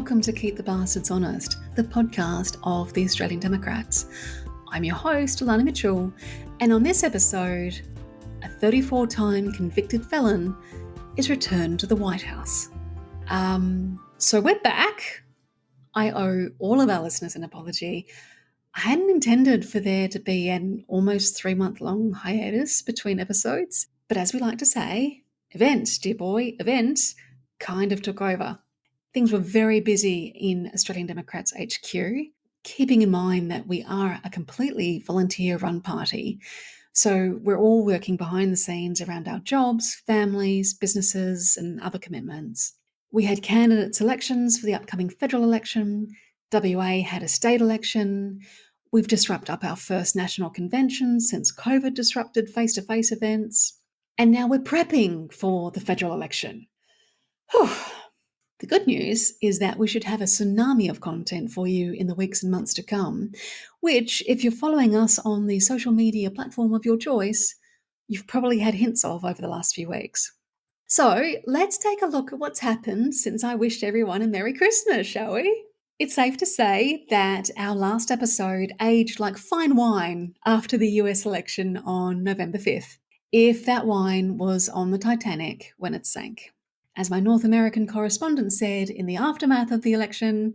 welcome to Keep the Bastards Honest, the podcast of the Australian Democrats. I'm your host, Elana Mitchell, and on this episode, a 34-time convicted felon is returned to the White House. So we're back. I owe all of our listeners an apology. I hadn't intended for there to be an almost 3-month-long hiatus between episodes, but as we like to say, events, dear boy, events kind of took over. Things were very busy in Australian Democrats HQ, keeping in mind that we are a completely volunteer-run party. So we're all working behind the scenes around our jobs, families, businesses, and other commitments. We had candidate selections for the upcoming federal election. WA had a state election. We've just wrapped up our first national convention since COVID disrupted face-to-face events. And now we're prepping for the federal election. Whew. The good news is that we should have a tsunami of content for you in the weeks and months to come, which, if you're following us on the social media platform of your choice, you've probably had hints of over the last few weeks. So let's take a look at what's happened since I wished everyone a Merry Christmas, shall we? It's safe to say that our last episode aged like fine wine after the US election on November 5th, if that wine was on the Titanic when it sank. As my North American correspondent said in the aftermath of the election,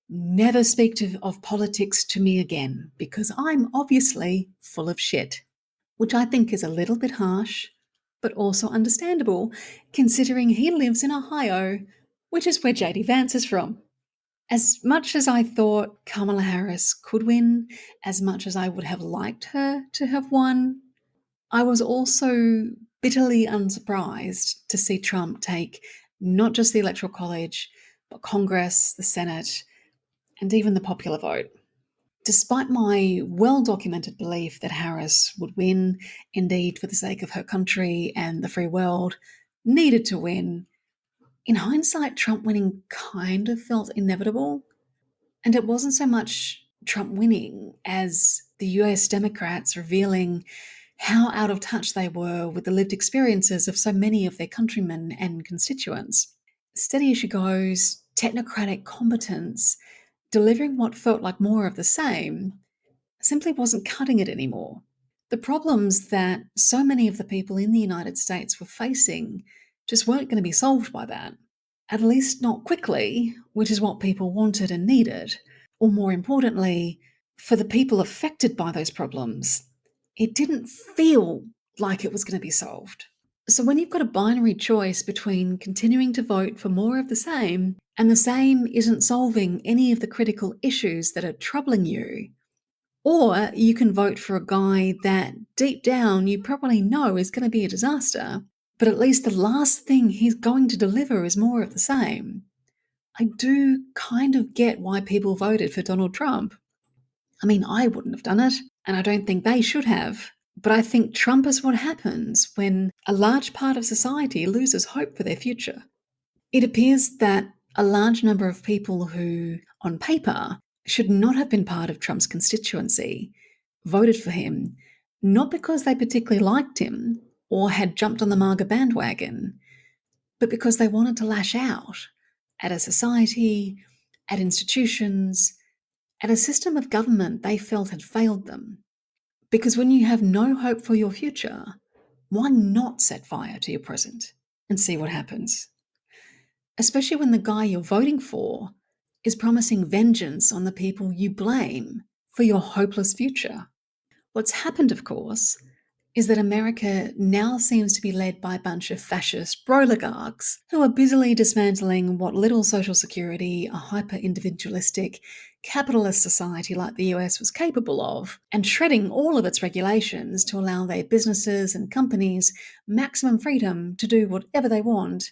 never speak of politics to me again, because I'm obviously full of shit, which I think is a little bit harsh, but also understandable, considering he lives in Ohio, which is where JD Vance is from. As much as I thought Kamala Harris could win, as much as I would have liked her to have won, I was also bitterly unsurprised to see Trump take not just the Electoral College, but Congress, the Senate, and even the popular vote. Despite my well-documented belief that Harris would win, indeed for the sake of her country and the free world, needed to win, in hindsight, Trump winning kind of felt inevitable. And it wasn't so much Trump winning as the US Democrats revealing how out of touch they were with the lived experiences of so many of their countrymen and constituents. Steady as she goes, technocratic competence, delivering what felt like more of the same, simply wasn't cutting it anymore. The problems that so many of the people in the United States were facing just weren't going to be solved by that. At least not quickly, which is what people wanted and needed. Or more importantly, for the people affected by those problems, it didn't feel like it was going to be solved. So when you've got a binary choice between continuing to vote for more of the same, and the same isn't solving any of the critical issues that are troubling you, or you can vote for a guy that deep down you probably know is going to be a disaster, but at least the last thing he's going to deliver is more of the same. I do kind of get why people voted for Donald Trump. I mean, I wouldn't have done it, and I don't think they should have. But I think Trump is what happens when a large part of society loses hope for their future. It appears that a large number of people who, on paper, should not have been part of Trump's constituency voted for him, not because they particularly liked him or had jumped on the MAGA bandwagon, but because they wanted to lash out at a society, at institutions, at a system of government they felt had failed them. Because when you have no hope for your future, why not set fire to your present and see what happens? Especially when the guy you're voting for is promising vengeance on the people you blame for your hopeless future. What's happened, of course, is that America now seems to be led by a bunch of fascist oligarchs who are busily dismantling what little social security a hyper-individualistic, capitalist society like the US was capable of, and shredding all of its regulations to allow their businesses and companies maximum freedom to do whatever they want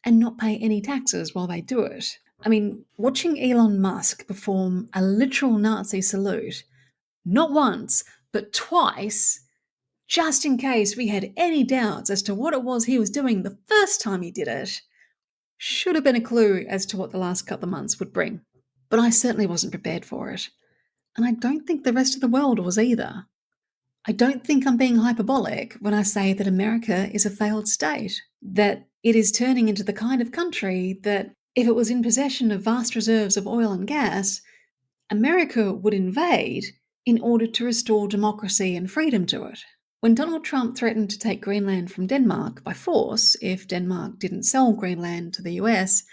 and not pay any taxes while they do it. I mean, watching Elon Musk perform a literal Nazi salute, not once, but twice, just in case we had any doubts as to what it was he was doing the first time he did it, should have been a clue as to what the last couple of months would bring. But I certainly wasn't prepared for it. And I don't think the rest of the world was either. I don't think I'm being hyperbolic when I say that America is a failed state, that it is turning into the kind of country that If it was in possession of vast reserves of oil and gas, America would invade in order to restore democracy and freedom to it. When Donald Trump threatened to take Greenland from Denmark by force if Denmark didn't sell Greenland to the US,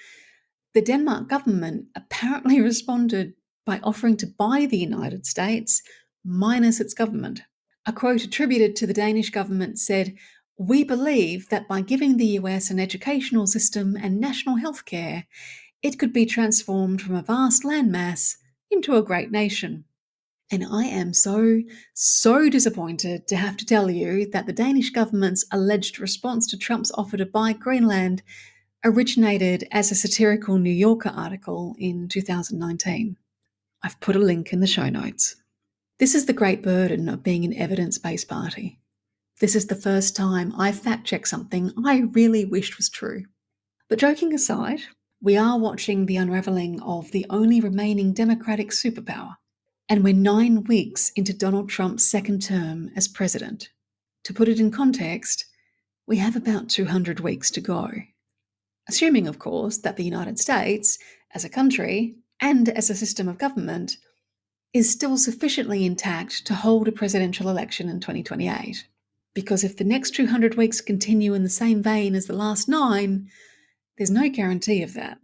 the Denmark government apparently responded by offering to buy the United States minus its government. A quote attributed to the Danish government said, "We believe that by giving the US an educational system and national health care, it could be transformed from a vast landmass into a great nation." And I am so disappointed to have to tell you that the Danish government's alleged response to Trump's offer to buy Greenland originated as a satirical New Yorker article in 2019. I've put a link in the show notes. This is the great burden of being an evidence-based party. This is the first time I fact-checked something I really wished was true. But joking aside, we are watching the unravelling of the only remaining Democratic superpower. And we're 9 weeks into Donald Trump's second term as president. To put it in context, we have about 200 weeks to go. Assuming, of course, that the United States, as a country and as a system of government, is still sufficiently intact to hold a presidential election in 2028. Because if the next 200 weeks continue in the same vein as the last 9, there's no guarantee of that.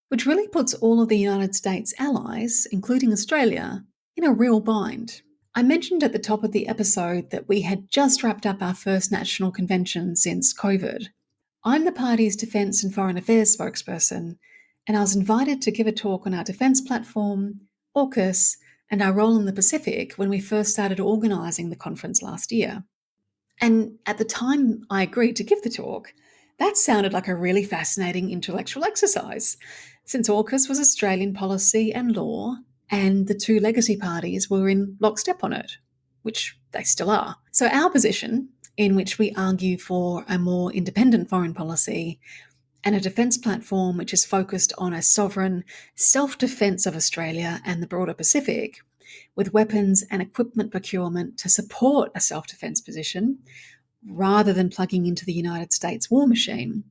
Which really puts all of the United States allies, including Australia, in a real bind. I mentioned at the top of the episode that we had just wrapped up our first national convention since COVID. I'm the party's Defence and Foreign Affairs spokesperson, and I was invited to give a talk on our defence platform, AUKUS, and our role in the Pacific when we first started organising the conference last year. And at the time I agreed to give the talk, that sounded like a really fascinating intellectual exercise, since AUKUS was Australian policy and law, and the two legacy parties were in lockstep on it, which they still are. So our position, in which we argue for a more independent foreign policy and a defence platform which is focused on a sovereign self-defence of Australia and the broader Pacific, with weapons and equipment procurement to support a self-defence position, rather than plugging into the United States war machine,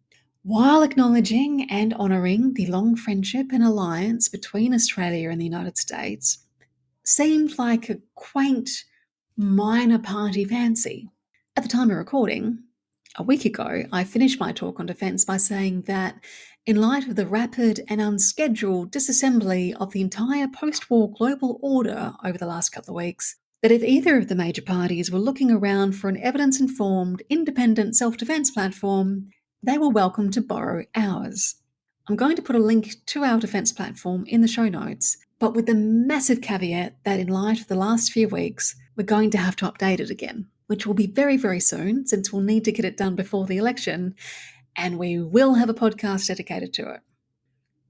while acknowledging and honouring the long friendship and alliance between Australia and the United States, seemed like a quaint, minor party fancy. At the time of recording, a week ago, I finished my talk on defence by saying that, in light of the rapid and unscheduled disassembly of the entire post-war global order over the last couple of weeks, that if either of the major parties were looking around for an evidence-informed, independent self-defence platform, they were welcome to borrow ours. I'm going to put a link to our defence platform in the show notes, but with the massive caveat that in light of the last few weeks, we're going to have to update it again, which will be very, very soon, since we'll need to get it done before the election, and we will have a podcast dedicated to it.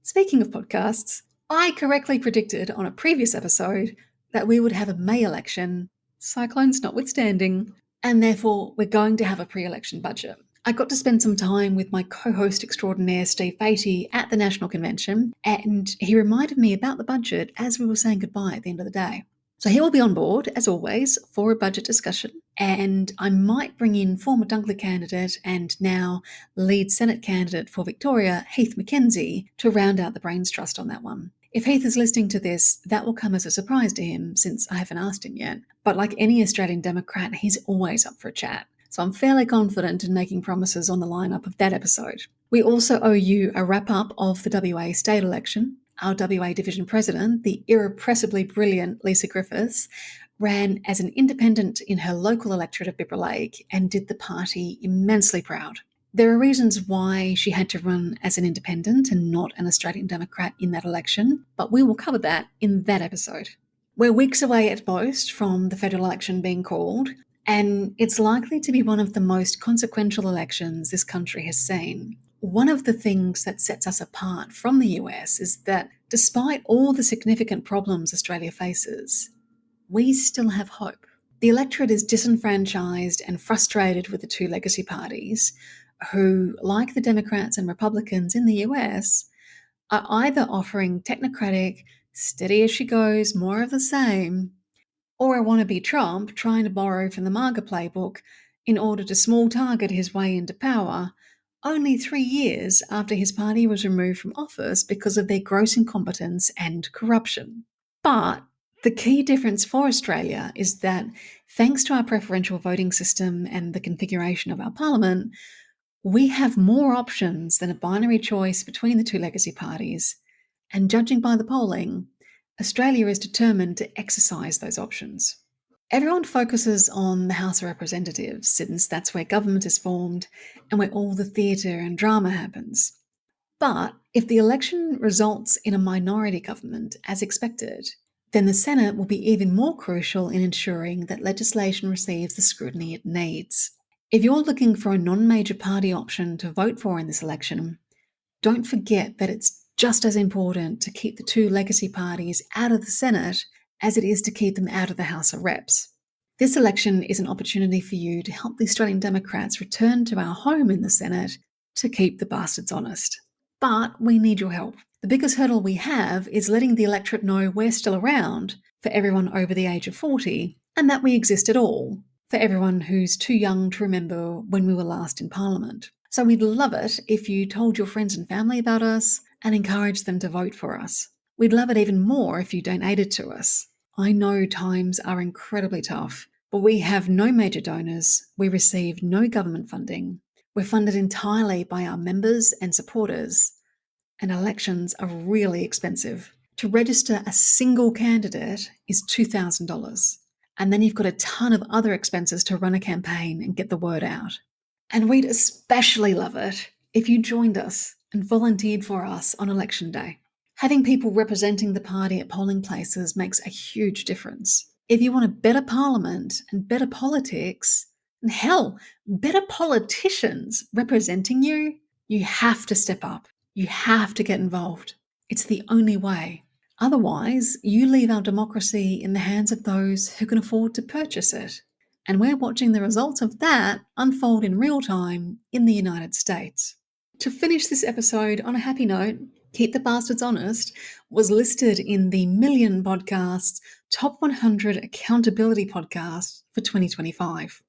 Speaking of podcasts, I correctly predicted on a previous episode that we would have a May election, cyclones notwithstanding, and therefore we're going to have a pre-election budget. I got to spend some time with my co-host extraordinaire Steve Beatty at the National Convention, and he reminded me about the budget as we were saying goodbye at the end of the day. So he will be on board, as always, for a budget discussion, and I might bring in former Dunkley candidate and now lead Senate candidate for Victoria, Heath McKenzie, to round out the Brains Trust on that one. If Heath is listening to this, that will come as a surprise to him, since I haven't asked him yet. But like any Australian Democrat, he's always up for a chat. So I'm fairly confident in making promises on the lineup of that episode. We also owe you a wrap-up of the WA state election. Our WA division president, the irrepressibly brilliant Lisa Griffiths, ran as an independent in her local electorate of Bibra Lake and did the party immensely proud. There are reasons why she had to run as an independent and not an Australian Democrat in that election, but we will cover that in that episode. We're weeks away at most from the federal election being called, and it's likely to be one of the most consequential elections this country has seen. One of the things that sets us apart from the US is that despite all the significant problems Australia faces, we still have hope. The electorate is disenfranchised and frustrated with the two legacy parties who, like the Democrats and Republicans in the US, are either offering technocratic, steady as she goes, more of the same, or a wannabe Trump trying to borrow from the MAGA playbook in order to small target his way into power only 3 years after his party was removed from office because of their gross incompetence and corruption. But the key difference for Australia is that thanks to our preferential voting system and the configuration of our parliament, we have more options than a binary choice between the two legacy parties. And judging by the polling, Australia is determined to exercise those options. Everyone focuses on the House of Representatives, since that's where government is formed and where all the theatre and drama happens. But if the election results in a minority government, as expected, then the Senate will be even more crucial in ensuring that legislation receives the scrutiny it needs. If you're looking for a non-major party option to vote for in this election, don't forget that it's just as important to keep the two legacy parties out of the Senate as it is to keep them out of the House of Reps. This election is an opportunity for you to help the Australian Democrats return to our home in the Senate to keep the bastards honest. But we need your help. The biggest hurdle we have is letting the electorate know we're still around for everyone over the age of 40 and that we exist at all for everyone who's too young to remember when we were last in Parliament. So we'd love it if you told your friends and family about us and encouraged them to vote for us. We'd love it even more if you donated to us. I know times are incredibly tough, but we have no major donors, we receive no government funding, we're funded entirely by our members and supporters, and elections are really expensive. To register a single candidate is $2,000. And then you've got a ton of other expenses to run a campaign and get the word out. And we'd especially love it if you joined us and volunteered for us on election day. Having people representing the party at polling places makes a huge difference. If you want a better parliament and better politics, and hell, better politicians representing you, you have to step up. You have to get involved. It's the only way. Otherwise, you leave our democracy in the hands of those who can afford to purchase it. And we're watching the results of that unfold in real time in the United States. To finish this episode on a happy note, Keep the Bastards Honest was listed in the Million Podcasts Top 100 Accountability Podcasts for 2025.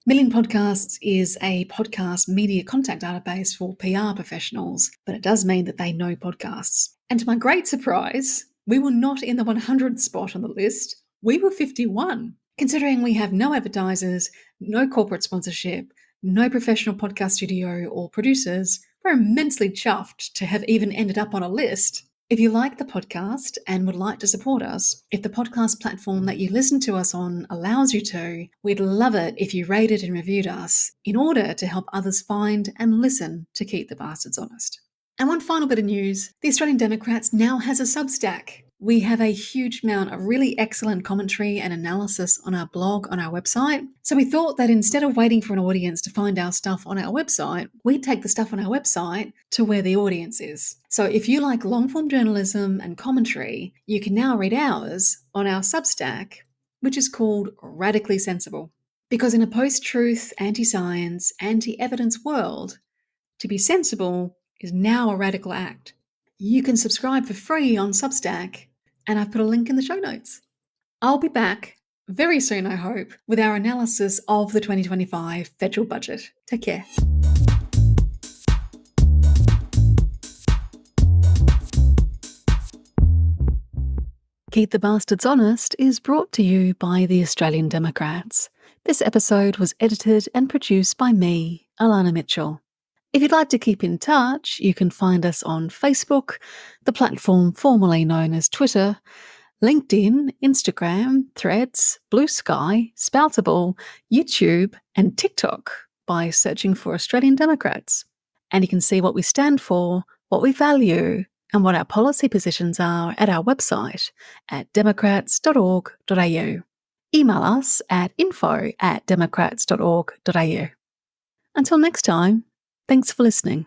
Million Podcasts is a podcast media contact database for PR professionals, but it does mean that they know podcasts. And to my great surprise, we were not in the 100th spot on the list. We were 51. Considering we have no advertisers, no corporate sponsorship, no professional podcast studio or producers, we're immensely chuffed to have even ended up on a list. If you like the podcast and would like to support us, if the podcast platform that you listen to us on allows you to, we'd love it if you rated and reviewed us in order to help others find and listen to Keep the Bastards Honest. And one final bit of news, the Australian Democrats now has a Substack. We have a huge amount of really excellent commentary and analysis on our blog on our website. So we thought that instead of waiting for an audience to find our stuff on our website, we'd take the stuff on our website to where the audience is. So if you like long-form journalism and commentary, you can now read ours on our Substack, which is called Radically Sensible. Because in a post-truth, anti-science, anti-evidence world, to be sensible is now a radical act. You can subscribe for free on Substack, and I've put a link in the show notes. I'll be back very soon, I hope, with our analysis of the 2025 federal budget. Take care. Keep the Bastards Honest is brought to you by the Australian Democrats. This episode was edited and produced by me, Elana Mitchell. If you'd like to keep in touch, you can find us on Facebook, the platform formerly known as Twitter, LinkedIn, Instagram, Threads, Blue Sky, Spoutable, YouTube, and TikTok by searching for Australian Democrats. And you can see what we stand for, what we value, and what our policy positions are at our website at democrats.org.au. Email us at info@democrats.org.au. Until next time, thanks for listening.